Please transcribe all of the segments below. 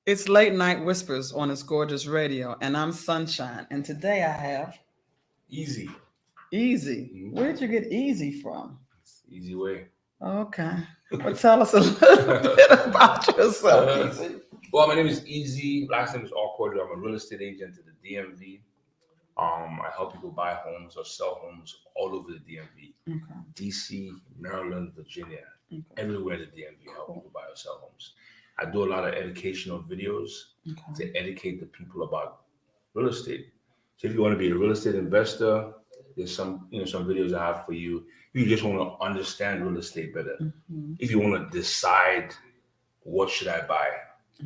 It's Late Night Whispers on It's Gorgeous Radio, and I'm Sunshine. And today I have Easy. Easy. Where'd you get Easy from? It's the easy way. Okay. Well, tell us a little bit about yourself, Easy. Well, my name is Easy. Last name is Okwodu. I'm a real estate agent in the DMV. I help people buy homes or sell homes all over the DMV. Okay. DC, Maryland, Virginia, Okay. everywhere in the DMV. I help people buy or sell homes. I do a lot of educational videos Okay. to educate the people about real estate. So if you want to be a real estate investor, there's some videos I have for you. If you just want to understand real estate better. Mm-hmm. If you want to decide what should I buy,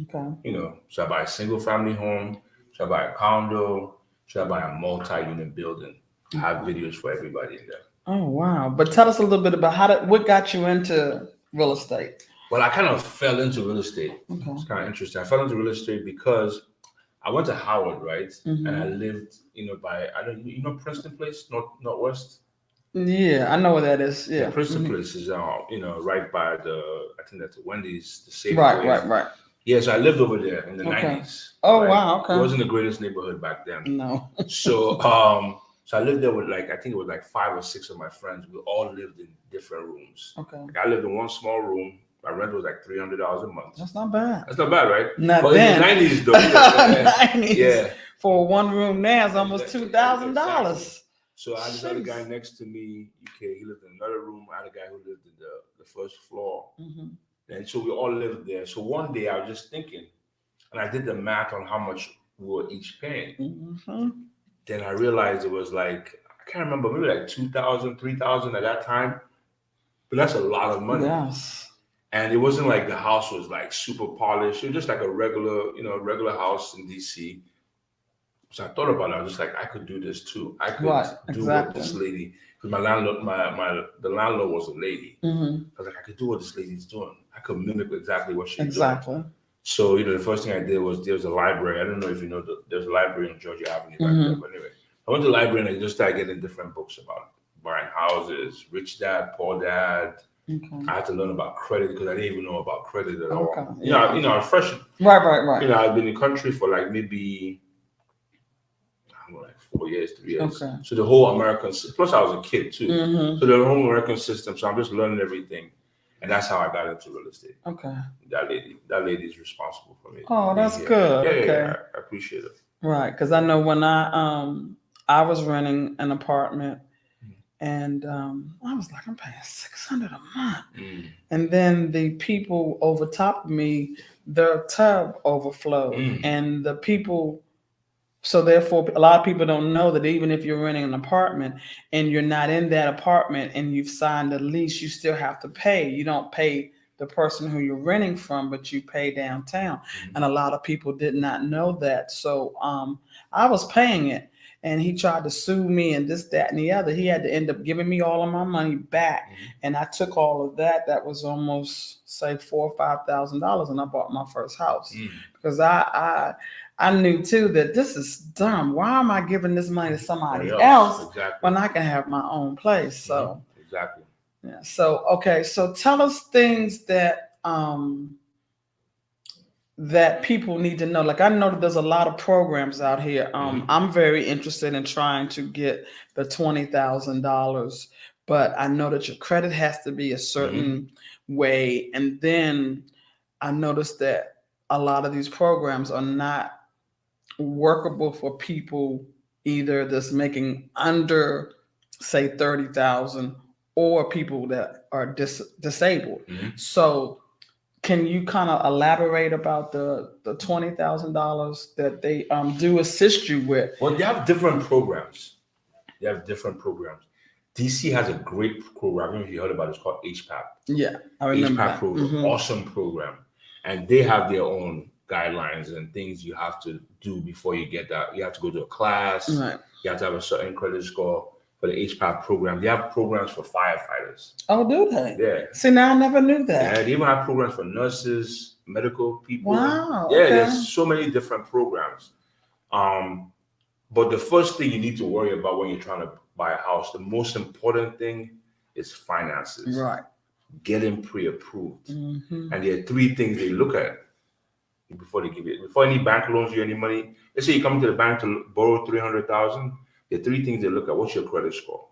Okay. Should I buy a single family home? Should I buy a condo? Should I buy a multi-unit building? I have videos for everybody in there. Oh wow! But tell us a little bit about what got you into real estate. Well, I kind of fell into real estate. Okay. It's kind of interesting. I fell into real estate because I went to Howard, right? Mm-hmm. And I lived, by Princeton Place, Northwest. Yeah, I know where that is. Yeah, Princeton Place is right by I think that's Wendy's, the Safeway. Right. Yeah, so I lived over there in the 90s. Oh right? wow, okay. It wasn't the greatest neighborhood back then. No. So so I lived there with I think it was 5 or 6 of my friends. We all lived in different rooms. Okay. I lived in one small room. My rent was $300 a month. That's not bad. That's not bad, right? Not but then. In the 90s, though. 90s. Yeah. For one room now, it's almost $2,000. Exactly. So I had this other guy next to me. He lived in another room. I had a guy who lived in the first floor. Mm-hmm. And so we all lived there. So one day I was just thinking, and I did the math on how much we were each paying. Mm-hmm. Then I realized it was I can't remember, maybe $2,000, $3,000 at that time. But that's a lot of money. Yes. And it wasn't like the house was super polished. It was just like a regular house in DC. So I thought about it. I was just I could do this too. I could do what this lady, because my landlord, the landlord was a lady. Mm-hmm. I was I could do what this lady's doing. I could mimic exactly what she's doing. Exactly. So, the first thing I did was there was a library. I don't know if you know, there's a library in Georgia Avenue back there. But anyway, I went to the library and I just started getting different books about buying houses, Rich Dad, Poor Dad. Okay. I had to learn about credit because I didn't even know about credit at all. Okay. I was fresh. Right. I've been in the country for maybe 4 years, 3 years. Okay. So the whole American, plus I was a kid too. Mm-hmm. So the whole American system. So I'm just learning everything, and that's how I got into real estate. Okay. That lady is responsible for me. Oh, that's good. Yeah, I appreciate it. Right, because I know when I was renting an apartment. And I was I'm paying $600 a month. Mm. And then the people over top of me, their tub overflowed. And the people, so therefore, a lot of people don't know that even if you're renting an apartment and you're not in that apartment and you've signed a lease, you still have to pay. You don't pay the person who you're renting from, but you pay downtown. And a lot of people did not know that. So I was paying it. And he tried to sue me and this, that, and the other. He had to end up giving me all of my money back. And I took all of that. That was almost, say, $4,000 or $5,000. And I bought my first house. Because I knew, too, that this is dumb. Why am I giving this money to somebody else when I can have my own place? So Exactly. Yeah. So, okay. So tell us things that that people need to know. I know that there's a lot of programs out here. I'm very interested in trying to get the $20,000, but I know that your credit has to be a certain way. And then I noticed that a lot of these programs are not workable for people either that's making under, say, 30,000 or people that are disabled. So can you kind of elaborate about the $20,000 that they do assist you with? Well, they have different programs. DC has a great program. I don't know if you heard about it. It's called HPAP. Yeah, I remember HPAP that. program, awesome program. And they have their own guidelines and things you have to do before you get that. You have to go to a class. Right. You have to have a certain credit score for the HPAP program. They have programs for firefighters. Oh, do they? Yeah. See, now I never knew that. Yeah, they even have programs for nurses, medical people. Wow. Yeah, okay. There's so many different programs. But the first thing you need to worry about when you're trying to buy a house, the most important thing is finances. Right. Getting pre-approved. And there are 3 things they look at. before they give it. Before any bank loans you any money, let's say you come to the bank to borrow 300,000. There are three things they look at. What's your credit score?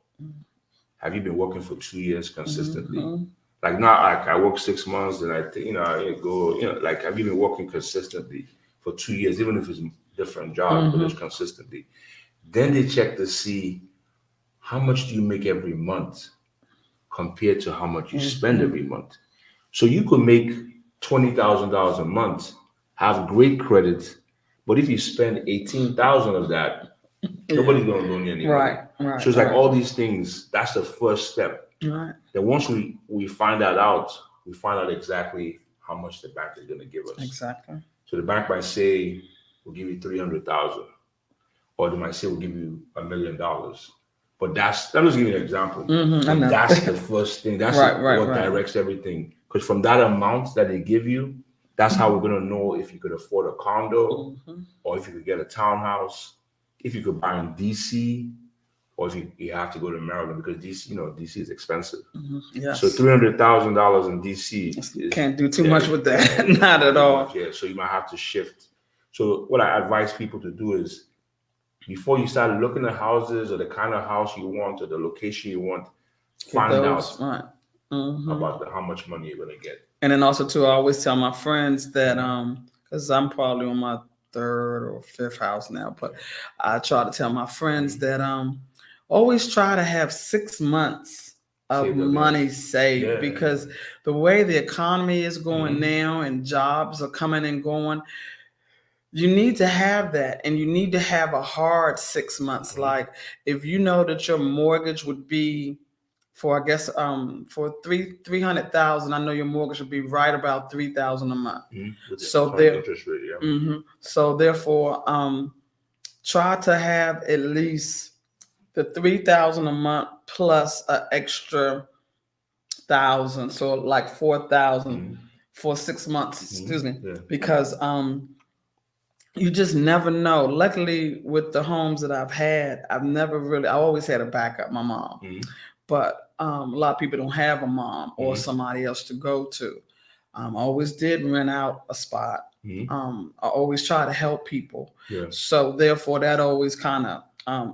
Have you been working for 2 years consistently? Mm-hmm. Like not like I work 6 months and I think I go like have you been working consistently for 2 years, even if it's different jobs, but it's consistently. Then they check to see how much do you make every month compared to how much you spend every month. So you could make $20,000 a month, have great credit, but if you spend 18,000 of that, nobody's gonna loan you any money. Right. So it's like all these things. That's the first step. Right. Then once we find that out, we find out exactly how much the bank is gonna give us. Exactly. So the bank might say we'll give you 300,000, or they might say we'll give you $1 million. But I'm just giving you an example. That's the first thing. That's what directs everything. Because from that amount that they give you, that's how we're gonna know if you could afford a condo, or if you could get a townhouse, if you could buy in DC, or if you have to go to Maryland because DC is expensive. Yes. So $300,000 in DC can't do too much with that. Not at all. Much, so you might have to shift. So what I advise people to do is, before you start looking at houses or the kind of house you want or the location you want, find out about how much money you're gonna get. And then also too, I always tell my friends that because I'm probably on my third or fifth house now, but I try to tell my friends that always try to have 6 months of money saved, because the way the economy is going now and jobs are coming and going, you need to have that, and you need to have a hard 6 months. Like if you know that your mortgage would be for, I guess, for 300,000, I know your mortgage would be right about 3,000 a month. So there, interest rate, so therefore, try to have at least the 3,000 a month plus an extra 1,000, so like 4,000 for 6 months. Excuse me, because you just never know. Luckily, with the homes that I've had, I always had a backup, my mom. But a lot of people don't have a mom or somebody else to go to. I always did rent out a spot. I always try to help people. So therefore, that always kind of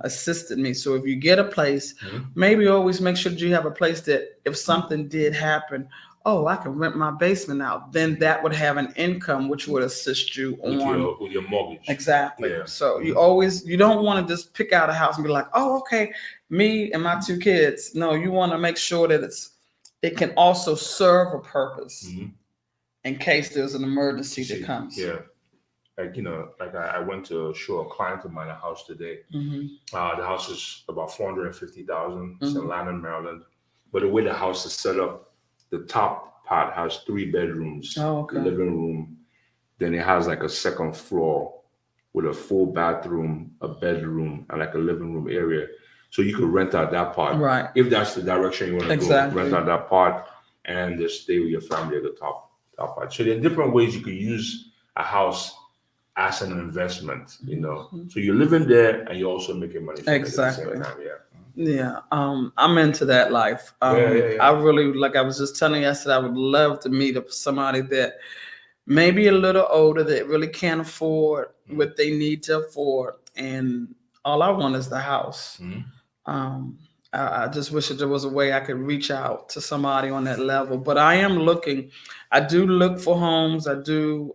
assisted me. So if you get a place, maybe always make sure that you have a place that if something did happen, I can rent my basement out. Then that would have an income which would assist you with your mortgage. Exactly. So you don't want to just pick out a house and be like, okay, me and my 2 kids. No, you want to make sure that it can also serve a purpose in case there's an emergency that comes. Like I went to show a client of mine a house today. The house is about $450,000. It's in Atlanta, Maryland. But the way the house is set up, the top part has 3 bedrooms, living room. Then it has like a second floor with a full bathroom, a bedroom, and like a living room area. So you could rent out that part. Right. If that's the direction you want to go, rent out that part and just stay with your family at the top part. So there are different ways you could use a house as an investment, So you're living there and you're also making money from it at the same time. I'm into that life. I really, like I was just telling you yesterday, I would love to meet up somebody that maybe a little older that really can't afford what they need to afford, and all I want is the house. I just wish that there was a way I could reach out to somebody on that level, but I am looking. I do look for homes. I do.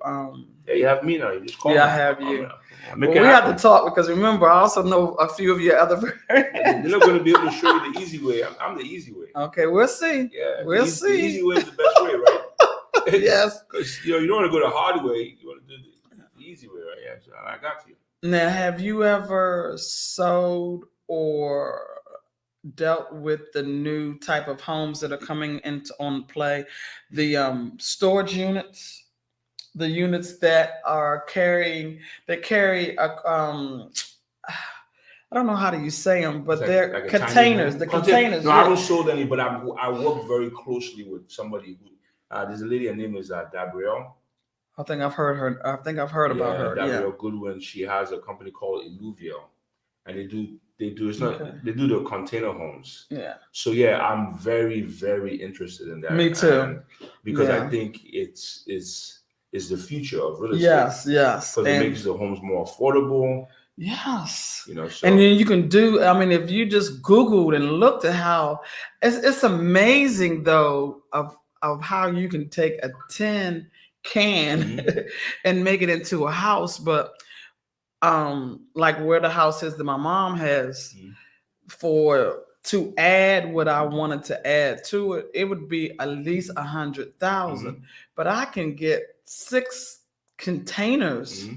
You have me now. You just call me. I have you. Well, we have to talk, because remember, I also know a few of your other friends. They're not going to be able to show you the easy way. I'm the easy way. Okay, we'll see. We'll see. The easy way is the best way, right? Yes. Because you don't want to go the hard way. You want to do the easy way, right? Yeah, so I got you. Now, have you ever sold or dealt with the new type of homes that are coming on play, the storage units? The units that carry a I don't know how do you say them, but they're like containers. The containers. No, I haven't sold any, but I work very closely with somebody who. There's a lady. Her name is Gabrielle. I think I've heard her. I think I've heard about her. Gabrielle Goodwin. She has a company called Illuvial, and they do. It's not. They do the container homes. So I'm very, very interested in that. Me too. Because I think is the future of real estate. Yes, yes. Because it makes the homes more affordable. Yes. You know, so. And then you can do, I mean, if you just Googled and looked at how, it's amazing though of how you can take a tin can and make it into a house. But like where the house is that my mom has, to add what I wanted to add to it, it would be at least 100,000. But I can get 6 containers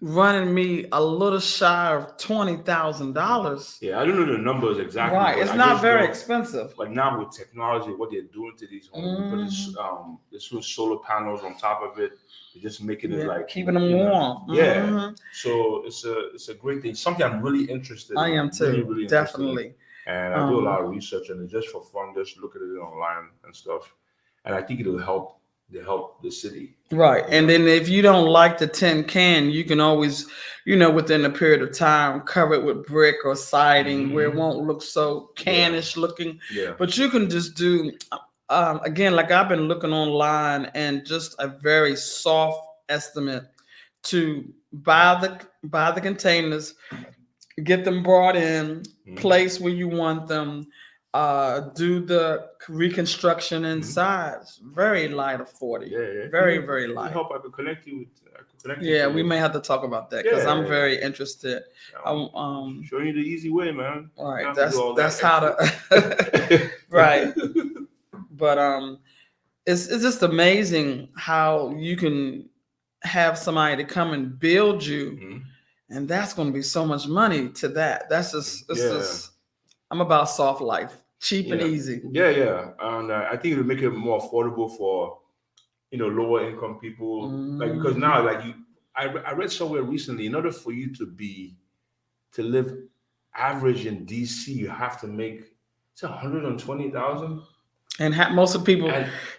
running me a little shy of $20,000. Yeah, I don't know the numbers exactly. Right, it's not very expensive. But now with technology, what they're doing to these homes, they put solar panels on top of it. They're just making it like keeping them warm. Yeah, so it's a great thing. Something I'm really interested in. I am too, really definitely. And I do a lot of research on it just for fun, just look at it online and stuff. And I think it'll help the city. Right. And then if you don't like the tin can, you can always, within a period of time, cover it with brick or siding where it won't look so canish looking. Yeah. But you can just do, again, like I've been looking online, and just a very soft estimate to buy the containers, get them brought in, place where you want them, do the reconstruction inside. It's very light of 40. Yeah. Very, very light. I hope I could connect you with. We may have to talk about that because I'm very interested. Showing you the easy way, man. All right, that's how to. Right. But it's just amazing how you can have somebody to come and build you. And that's going to be so much money to that. That's just, I'm about soft life, cheap and easy. Yeah. And I think it'll make it more affordable for, lower income people. Like, because now, I read somewhere recently, in order for you to live average in DC, you have to make, it's 120,000. And most of people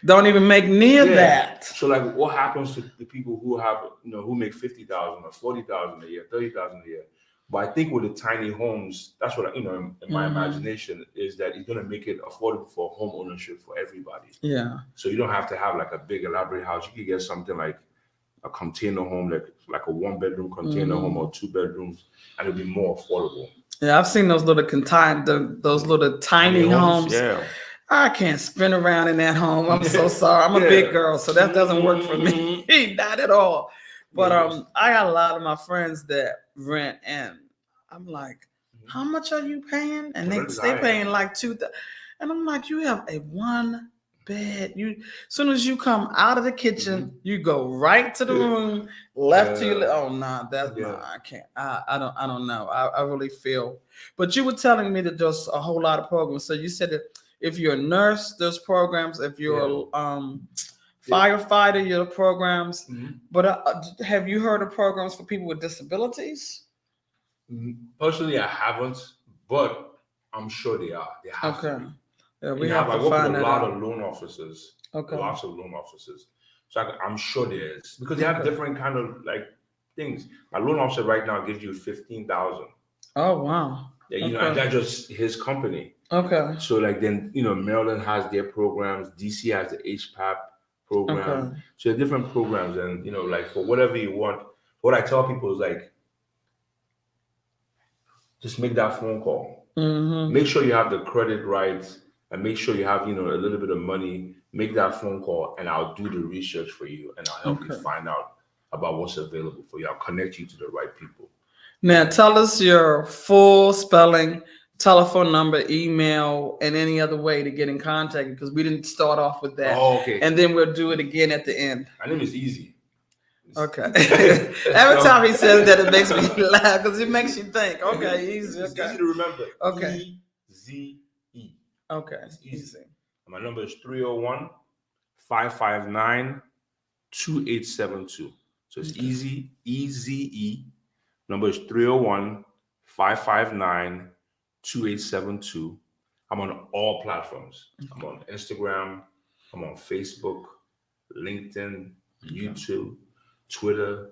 don't even make near that. So, like, what happens to the people who have, who make 50,000 or 40,000 a year, 30,000 a year? But I think with the tiny homes, that's what in my imagination is that it's going to make it affordable for home ownership for everybody. Yeah. So you don't have to have like a big elaborate house. You could get something like a container home, like a 1-bedroom container home or 2 bedrooms, and it'll be more affordable. Yeah, I've seen those little tiny homes. Yeah. I can't spin around in that home. I'm so sorry. I'm a big girl, so that doesn't work for me. Not at all. But I got a lot of my friends that rent, and I'm like, how much are you paying? And they paying like $2,000. And I'm like, you have a 1 bed. As soon as you come out of the kitchen, you go right to the room, left to your. Oh no, that's no, I can't. I don't know. I really feel. But you were telling me that there's a whole lot of programs. So you said that if you're a nurse, there's programs. If you're firefighter, your programs. But have you heard of programs for people with disabilities? Personally, I haven't, but I'm sure they are. They have to be. Yeah, we have to I work find with a that lot out. of loan officers. Okay. Lots of loan officers. So I'm sure there is, because they have different kind of like things. My loan officer right now gives you 15,000. Oh wow. Yeah, and that's just his company. Okay. So like then Maryland has their programs, DC has the HPAP program. Okay. So there are different programs, and like for whatever you want. What I tell people is like, just make that phone call. Make sure you have the credit right, and make sure you have a little bit of money. Make that phone call, and I'll do the research for you, and I'll help you find out about what's available for you. I'll connect you to the right people. Now, tell us your full spelling, telephone number, email, and any other way to get in contact, because we didn't start off with that. Oh, okay. And then we'll do it again at the end. My name is Easy. Okay. Every time he says that, it makes me laugh because it makes you think. Okay, easy. It's easy to remember. Okay. EZE. Okay. It's easy. My number is 301-559-2872. So it's easy, EZE. Number is 301-559-2872. I'm on all platforms. I'm on Instagram. I'm on Facebook, LinkedIn, YouTube, Twitter,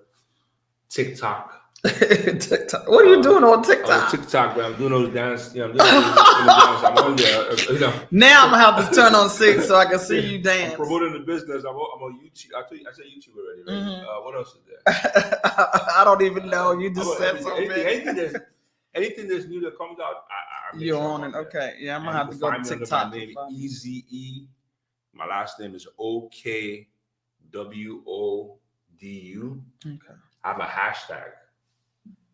TikTok. TikTok. What are you doing on TikTok? On TikTok, man. I'm doing those dance. I'm doing those dance. I'm on there. Now I'm gonna have to turn on 6 so I can see you dance. I'm promoting the business. I'm on YouTube. I said YouTube already, right? Mm-hmm. What else is there? I don't even know. You just said something. Anything that's new that comes out, I make You're sure on it. Okay. Yeah, I'm gonna have to go to TikTok. My name Eze. My last name is Okwodu. Okay. I have a hashtag,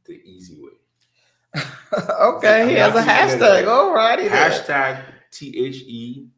the easy way. Okay, he has a hashtag. All righty. Hashtag THEEZE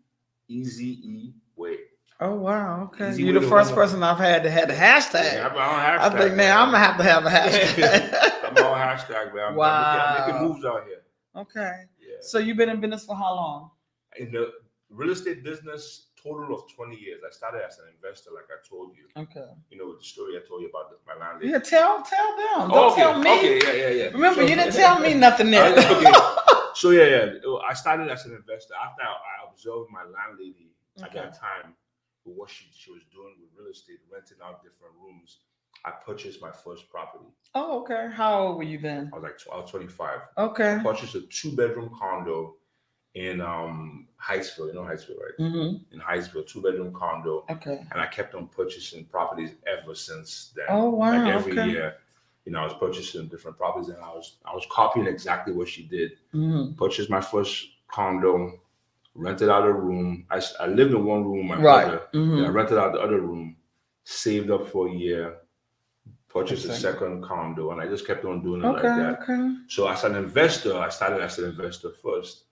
way. Oh wow! Okay, you're the first person I've had that had the hashtag. Yeah, I'm on hashtag. I think now I'm gonna have a hashtag. I'm on hashtag, man. I'm making moves out here. Okay. Yeah. So you've been in business for how long? In the real estate business, total of 20 years. I started as an investor, like I told you. Okay. You know the story I told you about my landlady. Yeah, tell them. Don't tell me. Okay, yeah. Remember, you didn't tell me nothing there. Okay. So yeah. I started as an investor after I observed my landlady at that time. What she was doing with real estate, renting out different rooms. I purchased my first property. Oh, okay. How old were you then? I was 25. Okay. I purchased a 2-bedroom condo in Hyattsville. You know Hyattsville, right? Mm-hmm. In Hyattsville, 2-bedroom condo. Okay. And I kept on purchasing properties ever since then. Oh wow! Like every year, I was purchasing different properties, and I was copying exactly what she did. Mm-hmm. Purchased my first condo. Rented out a room. I lived in one room with my brother. Mm-hmm. I rented out the other room, saved up for a year, purchased a second condo, and I just kept on doing it like that. Okay. So as an investor, I started as an investor first.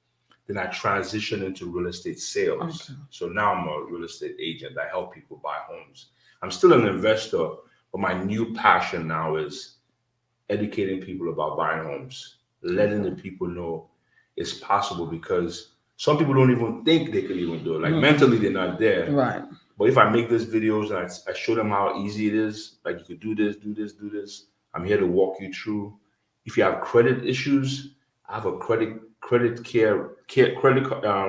Then I transitioned into real estate sales. Okay. So now I'm a real estate agent. I help people buy homes. I'm still an investor, but my new passion now is educating people about buying homes, letting the people know it's possible, because some people don't even think they can even do it. Like mentally, they're not there. Right. But if I make these videos and I show them how easy it is, like you could do this, do this, do this. I'm here to walk you through. If you have credit issues, I have a credit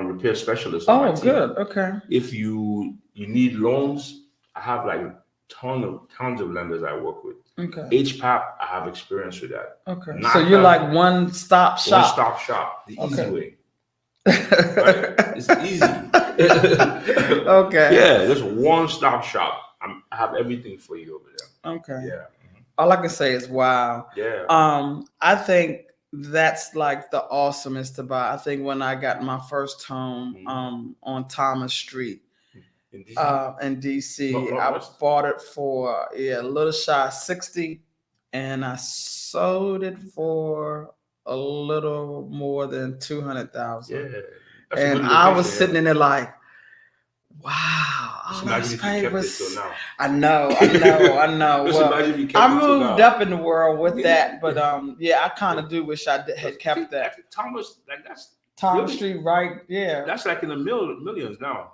repair specialist on my team. Good. Okay. If you need loans, I have like tons of lenders I work with. Okay. HPAP, I have experience with that. Okay. So you're like one-stop shop. One-stop shop, the easy way. Right? It's easy. Okay. Yeah, just one-stop shop. I have everything for you over there. Okay. Yeah. All I can say is wow. Yeah. I think that's like the awesomest to buy. I think when I got my first home on Thomas Street in DC, I bought it for a little shy of 60, and I sold it for a little more than 200,000. Yeah, and I was sitting in there like, wow. I know. Well, I moved up in the world with that, but I kind of do wish I had kept that. Thomas, like that's Thomas Street, right? Yeah, that's like in the millions now.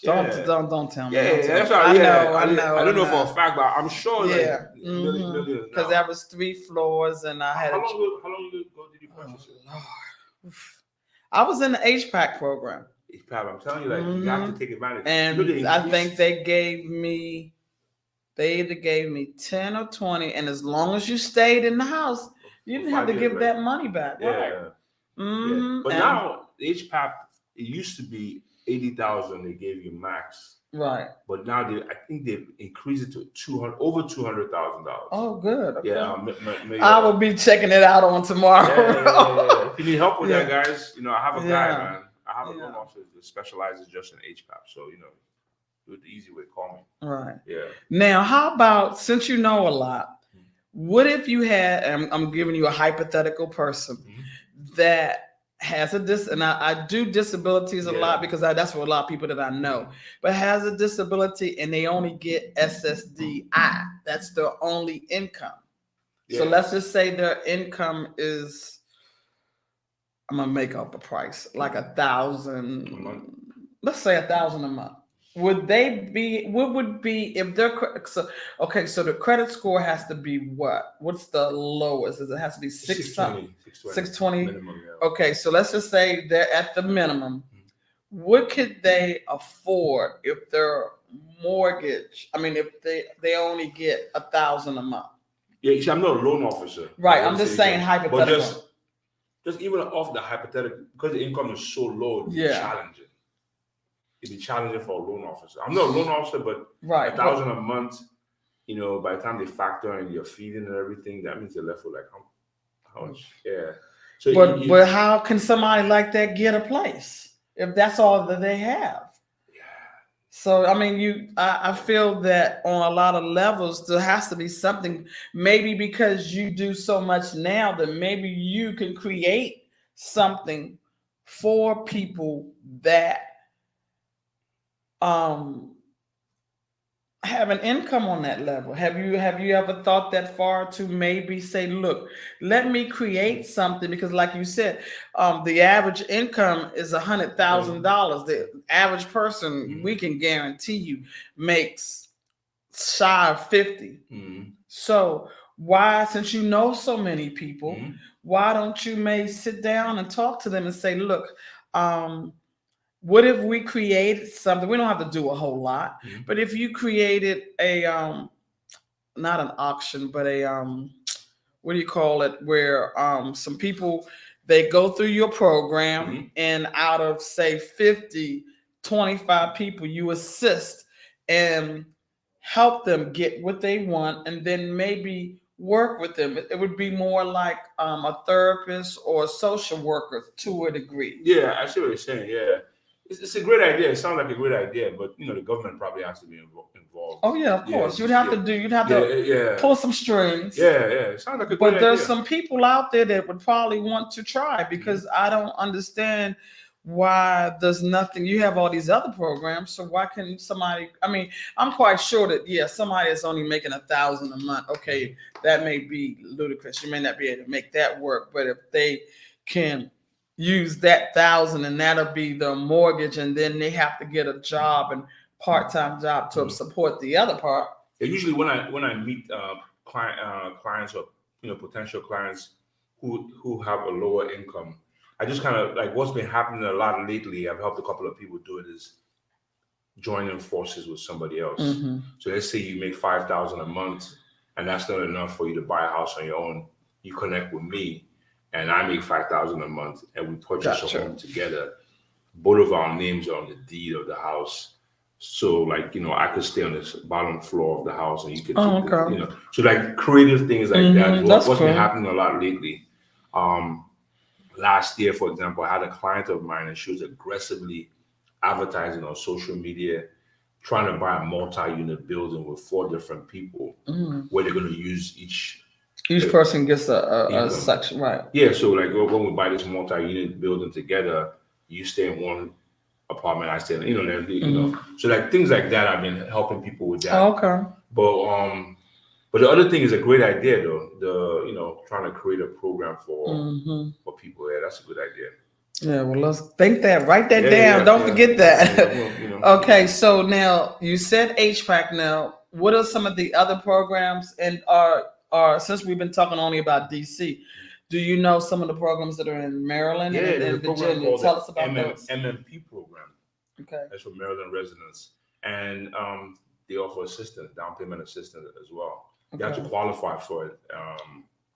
Don't tell me. Yeah, that's right. I don't know for a fact, but I'm sure. Yeah, millions. Because that was 3 floors, and I had. How long ago did you purchase it? Lord. I was in the HPAC program. HPAC, I'm telling you, like you have to take advantage. And I think they gave me. They either gave me 10 or 20, and as long as you stayed in the house, you didn't have to give that money back. Yeah. Right? Yeah. But now HPAC, it used to be 80,000. They gave you max. Right. But now I think they've increased it to over $200,000. Oh, good. Okay. Yeah. I will be checking it out on tomorrow. Yeah. If you need help with that, guys, I have a guy, man. I have a loan officer that specializes just in HPAP. So do it the easy way. Call me. Right. Yeah. Now, how about, since you know a lot, what if you had? I'm giving you a hypothetical person that has and I do disabilities a lot because that's what a lot of people that I know, but has a disability and they only get SSDI. That's their only income. Yeah. So let's just say their income is, I'm gonna make up a price, like 1,000 a month. Let's say 1,000 a month. What would be if their so the credit score has to be what? What's the lowest? It has to be 620. Minimum, yeah. Okay, so let's just say they're at the minimum. What could they afford if their mortgage? I mean, if they only get 1,000 a month? Yeah, see, I'm not a loan officer. Right. I'm just saying hypothetical. But just even off the hypothetical, because the income is so low, it'd be challenging. It'd be challenging for a loan officer. I'm not a loan officer, but $1,000 a month, by the time they factor in your feeding and everything, that means you're left with like how much? Yeah. So but how can somebody like that get a place if that's all that they have? Yeah. So I mean, I feel that on a lot of levels there has to be something. Maybe because you do so much now, that maybe you can create something for people that have an income on that level. Have you ever thought that far to maybe say, look, let me create something? Because like you said, the average income is $100,000. The average person, we can guarantee you, makes shy of 50. So why, since you know so many people, why don't you may sit down and talk to them and say, look, what if we created something? We don't have to do a whole lot, but if you created a not an auction, but a what do you call it? Where some people, they go through your program, and out of say 50, 25 people, you assist and help them get what they want, and then maybe work with them. It would be more like a therapist or a social worker to a degree. Yeah, I see what you're saying. Yeah. It's a great idea. It sounds like a great idea, but the government probably has to be involved. Oh yeah, of course. You'd have to pull some strings. Yeah. It sounds like a great idea. But there's some people out there that would probably want to try, because I don't understand why there's nothing. You have all these other programs, so why can somebody? I mean, I'm quite sure that somebody is only making $1,000 a month. Okay, that may be ludicrous. You may not be able to make that work, but if they can use that $1,000 and that'll be the mortgage, and then they have to get a job and part-time job to support the other part. Yeah, usually when I meet clients or potential clients who have a lower income, I just kind of like what's been happening a lot lately. I've helped a couple of people do it is joining forces with somebody else. So let's say you make $5,000 a month, and that's not enough for you to buy a house on your own. You connect with me, and I make $5,000 a month, and we purchase a home together. Both of our names are on the deed of the house, so like I could stay on this bottom floor of the house, and you could, so like creative things like that. What's been happening a lot lately. Last year, for example, I had a client of mine, and she was aggressively advertising on social media, trying to buy a multi-unit building with 4 different people, where they're going to use each person gets a section, right? Yeah, so like when we buy this multi-unit building together, you stay in one apartment, I stay in, so like things like that. I've been helping people with that. Oh, okay. But the other thing is a great idea though. Trying to create a program for people. Yeah, that's a good idea. Yeah, well, let's think that. Write that down. Don't forget that. Okay, so now you said HVAC. Now, what are some of the other programs? And are since we've been talking only about DC, do you know some of the programs that are in Maryland and Virginia? Tell us about those. MMP program. Okay, that's for Maryland residents, and they offer assistance, down payment assistance as well. You have to qualify for it,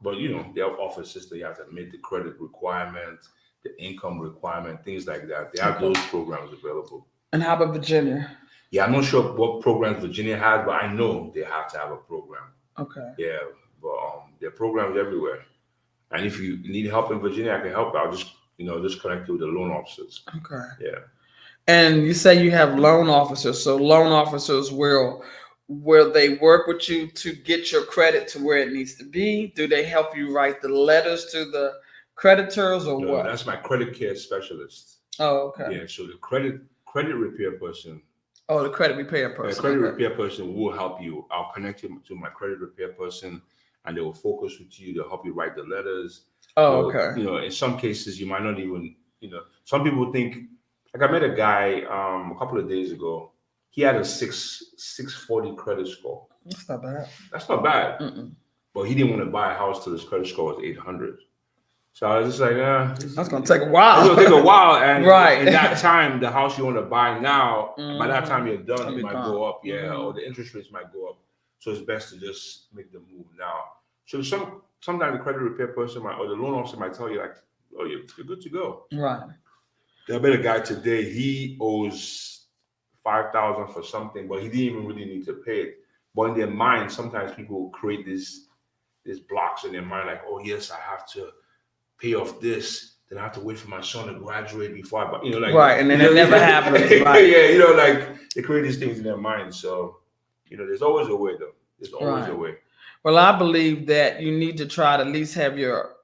but they offer assistance. You have to meet the credit requirement, the income requirement, things like that. They have those programs available. And how about Virginia? Yeah, I'm not sure what programs Virginia has, but I know they have to have a program. Okay. Yeah, but there are programs everywhere. And if you need help in Virginia, I can help. I'll just connect you with the loan officers. Okay. Yeah. And you say you have loan officers. So loan officers will they work with you to get your credit to where it needs to be? Do they help you write the letters to the creditors or what? That's my credit care specialist. Oh, okay. Yeah. So the credit repair person. Oh, the credit repair person. The credit repair person will help you. I'll connect you to my credit repair person, and they will focus with you to help you write the letters. Oh, okay. In some cases, you might not even, some people think, like I met a guy a couple of days ago. He had a 640 credit score. That's not bad. That's not bad. But he didn't want to buy a house till his credit score was 800. So I was just like, that's gonna take a while. It's gonna take a while, and right. In that time, the house you want to buy now, by that time you're done, it might go up, or the interest rates might go up. So it's best to just make the move now. So sometimes the credit repair person or the loan officer might tell you like, oh, you're good to go. Right. I met a guy today. He owes 5,000 for something, but he didn't even really need to pay it. But in their mind, sometimes people create these blocks in their mind, like, oh yes, I have to pay off this. Then I have to wait for my son to graduate before I, like right, and then it never happens. Right. Yeah, like they create these things in their mind. So, there's always a way, though. There's always a way. Well, I believe that you need to try to at least have your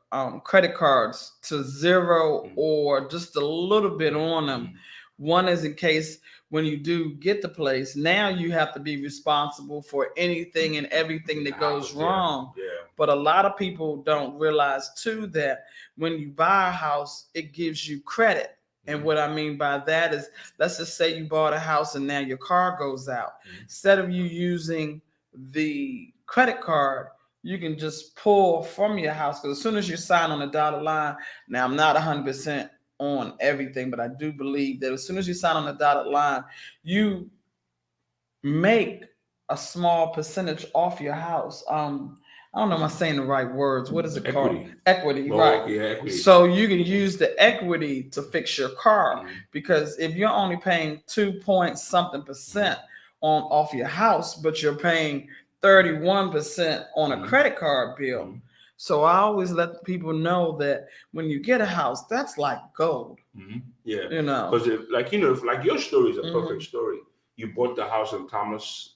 credit cards to zero or just a little bit on them. One is in case when you do get the place, now you have to be responsible for anything and everything that goes wrong. Yeah. But a lot of people don't realize too that when you buy a house, it gives you credit. And what I mean by that is, let's just say you bought a house and now your car goes out. Instead of you using the credit card, you can just pull from your house, because as soon as you sign on the dotted line, now I'm not 100% on everything, but I do believe that as soon as you sign on the dotted line, you make a small percentage off your house. I don't know if I'm saying the right words. What is it called? Equity, right. Yeah, equity. So you can use the equity to fix your car, because if you're only paying 2% off your house, but you're paying 31% on a credit card bill. So I always let people know that when you get a house, that's like gold. Yeah. Because like your story is a perfect story. You bought the house in Thomas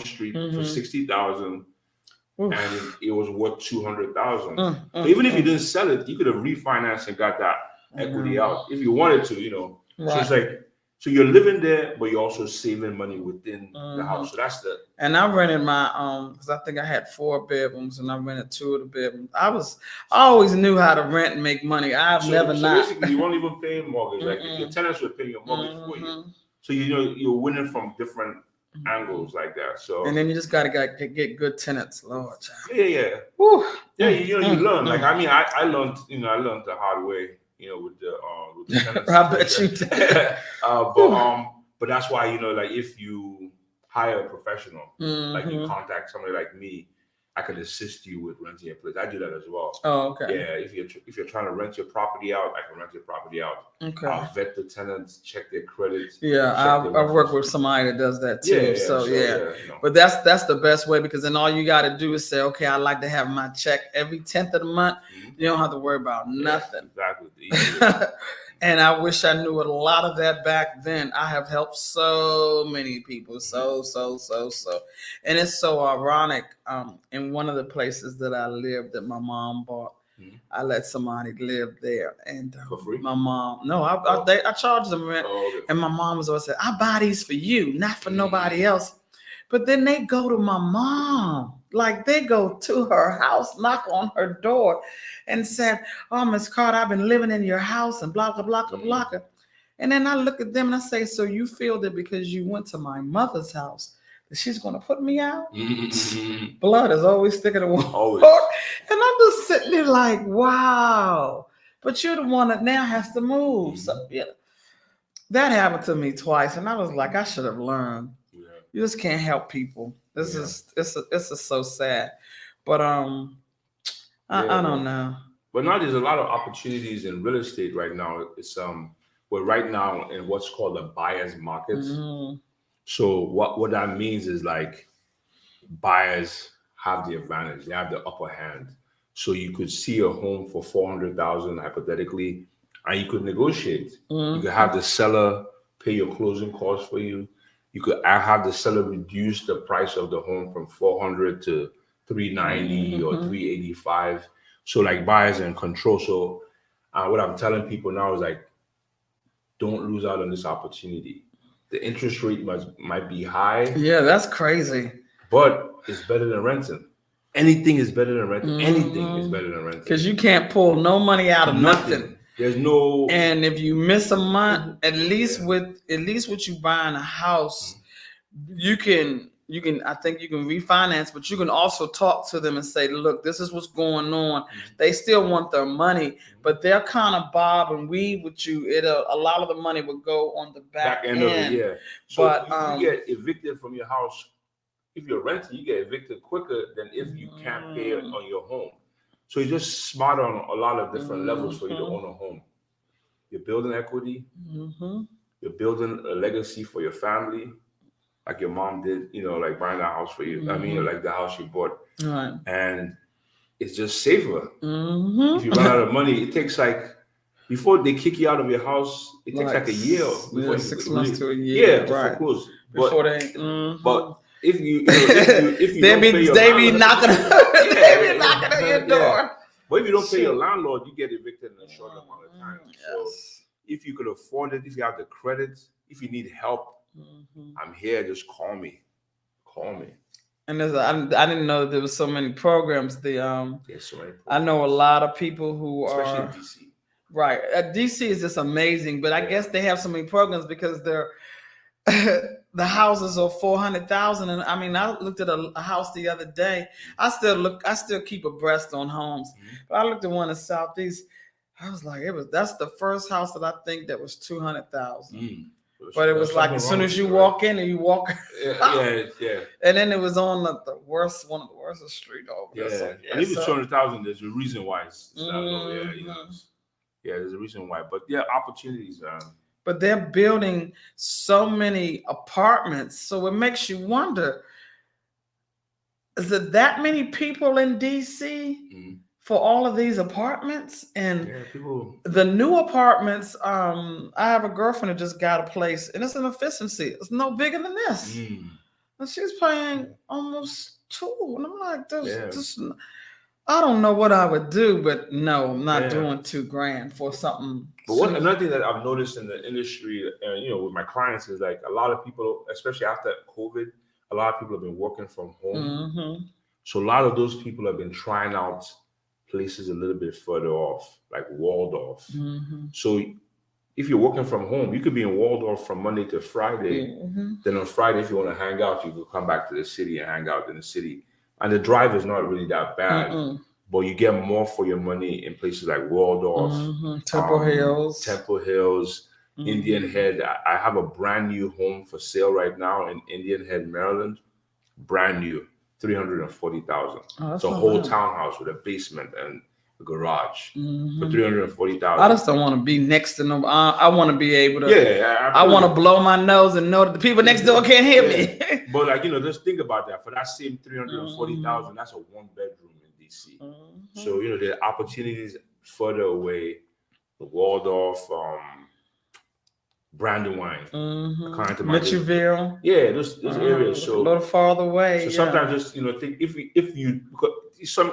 Street for 60,000. And it was worth 200,000. So even if you didn't sell it, you could have refinanced and got that equity out if you wanted to. Right. So it's like, so you're living there, but you're also saving money within the house. So that's the. And I rented my because I think I had 4 bedrooms, and I rented 2 of the bedrooms. I always knew how to rent and make money. I've never not. Basically, you won't even pay mortgage. Like your tenants were paying your mortgage for you. So you're winning from different angles like that. So and then you just gotta get good tenants, Lord. Yeah. Woo. Yeah, you learn. Like I learned, I learned the hard way, with the tenants. I bet you did. But that's why, like if you hire a professional, like you contact somebody like me, I could assist you with renting your place. I do that as well. Oh, okay. Yeah, if you're trying to rent your property out, I can rent your property out. Okay. I'll vet the tenants, check their credits. Yeah, I work with somebody that does that too. Yeah. But that's the best way, because then all you got to do is say, okay, I like to have my check every 10th of the month. You don't have to worry about nothing. Exactly. And I wish I knew a lot of that back then. I have helped so many people, so. And it's so ironic. In one of the places that I lived that my mom bought, I let somebody live there, and for free. My mom, no, I charged them rent, and my mom was always saying, "I buy these for you, not for nobody else." But then they go to my mom, like they go to her house, knock on her door, and said, "Oh, Miss Carter, I've been living in your house," and blah blah blah blah blah. And then I look at them and I say, "So you feel that because you went to my mother's house, that she's going to put me out?" Blood is always sticking to one. And I'm just sitting there like, wow. But you're the one that now has to move. So yeah, that happened to me twice, and I was like, I should have learned. You just can't help people. This is so sad. But I don't know. But now there's a lot of opportunities in real estate right now. It's we're right now in what's called the buyer's markets. So what that means is like buyers have the advantage. They have the upper hand. So you could see a home for 400,000 hypothetically, and you could negotiate. You could have the seller pay your closing costs for you. You could have the seller reduce the price of the home from 400 to 390 or 385. So like buyers are in control. So what I'm telling people now is like, don't lose out on this opportunity. The interest rate might be high. Yeah, that's crazy. But it's better than renting. Anything is better than renting. Anything is better than renting. Because you can't pull no money out of nothing. There's no. And if you miss a month, at least with you buying a house, you can I think you can refinance, but you can also talk to them and say, look, this is what's going on. They still want their money, but they'll kind of bob and weave with you. A lot of the money will go on the back end of it, yeah. So but you get evicted from your house if you're renting, you get evicted quicker than if you can't pay on your home. So you're just smart on a lot of different levels for you to own a home. You're building equity. You're building a legacy for your family, like your mom did, like buying that house for you. I mean, like the house you bought. Right. And it's just safer. If you run out of money, it takes before they kick you out of your house, it takes like a year before 6 months to a year. To right. foreclose. Before But if you don't pay your they be knocking they be knocking at your door. But if you don't pay your landlord, you get evicted in a short amount of time. So if you could afford it, if you have the credit, if you need help, I'm here. Just call me. And I didn't know that there was so many programs. So many programs. I know a lot of people who especially in DC. Right. DC is just amazing, but I guess they have so many programs because they're the houses are 400,000, and I mean, I looked at a house the other day. I still keep abreast on homes, but I looked at one in Southeast. I was like, that's the first house that I think that was 200,000. But it was like as soon as you walk in and you walk, yeah. And then it was on one of the worst street over there. So, and even 200,000, there's a reason why it's that low. Yeah, there's a reason why. But opportunities. But they're building so many apartments, so it makes you wonder: is there that many people in DC for all of these apartments? And the new apartments, I have a girlfriend who just got a place, and it's an efficiency. It's no bigger than this, and she's paying almost $2. And I'm like, this. I don't know what I would do, but no, I'm not doing $2,000 for something. But another thing that I've noticed in the industry, with my clients, is like a lot of people, especially after COVID, a lot of people have been working from home. So a lot of those people have been trying out places a little bit further off, like Waldorf. So if you're working from home, you could be in Waldorf from Monday to Friday. Then on Friday, if you want to hang out, you could come back to the city and hang out in the city. And the drive is not really that bad, but you get more for your money in places like Waldorf, Temple Hills, Indian Head. I have a brand new home for sale right now in Indian Head, Maryland. Brand new, $340,000. It's a whole townhouse with a basement and a garage for $340,000. I just don't want to be next to no. I want to be able to. Yeah, I want to blow my nose and know that the people next door can't hear me. But just think about that. For that same $340,000, that's a 1-bedroom in DC. So there are opportunities further away, the Waldorf, Brandywine, Mitchellville. Yeah, those areas. So a little farther away. So sometimes just think if you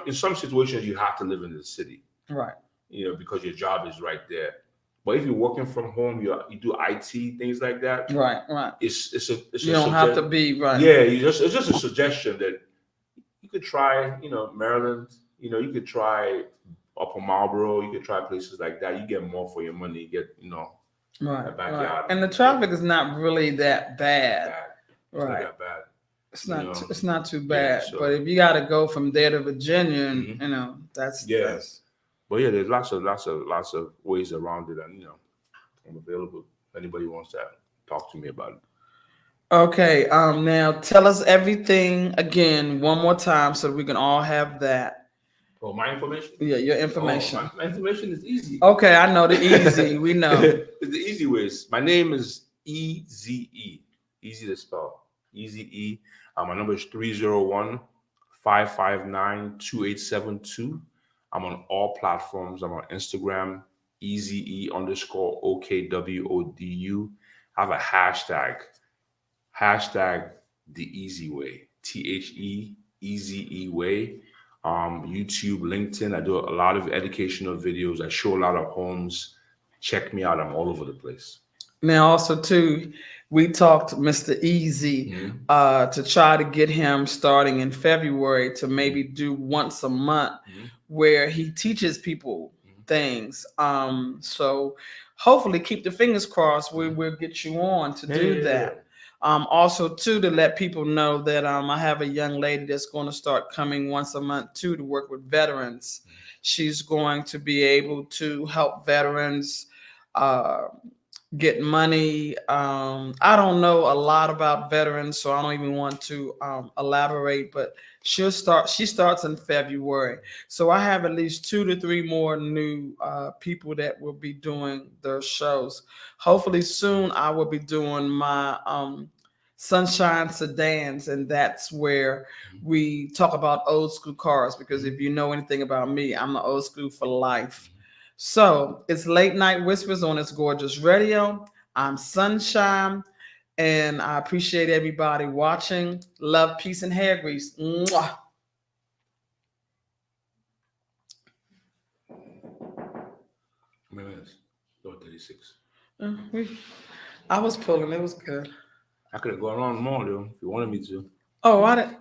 in some situations you have to live in the city, right? Because your job is right there. But if you're working from home, you do IT, things like that. Right. It's you don't have to be right. Yeah, it's just a suggestion that you could try. Maryland. You could try Upper Marlboro. You could try places like that. You get more for your money. You get right. And the traffic is not really that bad. Right. Not that bad. It's not too bad. But if you got to go from there to Virginia, and that's But there's lots of ways around it, and I'm available if anybody wants to talk to me about it. Okay. Now tell us everything again one more time so we can all have that. Oh, my information? Yeah, your information. My information is easy. Okay, I know the easy. We know. It's the easy ways. My name is EZE. Easy to spell. EZE. My number is 301-559-2872. I'm on all platforms. I'm on Instagram, EZE_OKWODU. I have a hashtag the easy way. THEEZE way. YouTube, LinkedIn. I do a lot of educational videos. I show a lot of homes. Check me out. I'm all over the place. Now, also too, we talked to Mr. Easy to try to get him starting in February to maybe do once a month where he teaches people things. So hopefully keep the fingers crossed. We'll get you on to do that. Also too, to let people know that I have a young lady that's going to start coming once a month too to work with veterans. She's going to be able to help veterans get money. I don't know a lot about veterans, so I don't even want to elaborate, but she starts in February. So I have at least 2 to 3 more new people that will be doing their shows. Hopefully soon I will be doing my Sunshine Sedans, and that's where we talk about old school cars, because if you know anything about me, I'm the old school for life. So it's Late Night Whispers on It's Gorgeous Radio. I'm Sunshine, and I appreciate everybody watching. Love, peace, and hair grease. Mwah. How many minutes? 36. I was pulling. It was good. I could have gone on more though if you wanted me to. Oh, I didn't.